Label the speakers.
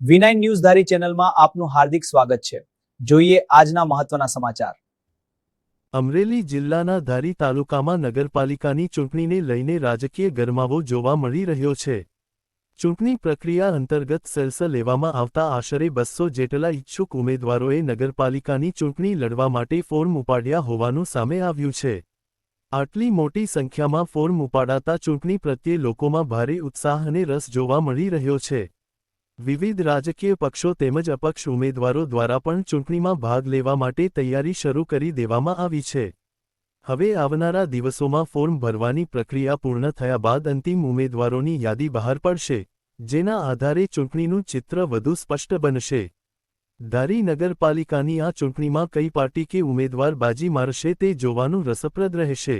Speaker 1: V9 news ધારી ચેનલમાં આપનું હાર્દિક સ્વાગત છે। જોઈએ આજના મહત્વના સમાચાર।
Speaker 2: અમરેલી જિલ્લાના ધારી તાલુકામાં નગરપાલિકાની ચૂંટણીને લઈને રાજકીય ગરમાવો જોવા મળી રહ્યો છે। ચૂંટણી પ્રક્રિયા અંતર્ગત સેલ્સ લેવામાં આવતા આશરે 200 જેટલા ઇચ્છુક ઉમેદવારોએ નગરપાલિકાની ચૂંટણી લડવા માટે ફોર્મ ઉપાડ્યા હોવાનું સામે આવ્યું છે। આટલી મોટી સંખ્યામાં ફોર્મ ઉપાડાતા ચૂંટણી પ્રત્યે લોકોમાં ભારે ઉત્સાહ અને રસ જોવા મળી રહ્યો છે। વિવિધ રાજકીય પક્ષો તેમજ અપક્ષ ઉમેદવારો દ્વારા પણ ચૂંટણીમાં ભાગ લેવા માટે તૈયારી શરૂ કરી દેવામાં આવી છે। હવે આવનારા દિવસોમાં ફોર્મ ભરવાની પ્રક્રિયા પૂર્ણ થયા બાદ અંતિમ ઉમેદવારોની યાદી બહાર પડશે, જેના આધારે ચૂંટણીનું ચિત્ર વધુ સ્પષ્ટ બનશે। ધારી નગરપાલિકાની આ ચૂંટણીમાં કઈ પાર્ટી કે ઉમેદવાર બાજી મારશે તે જોવાનું રસપ્રદ રહેશે।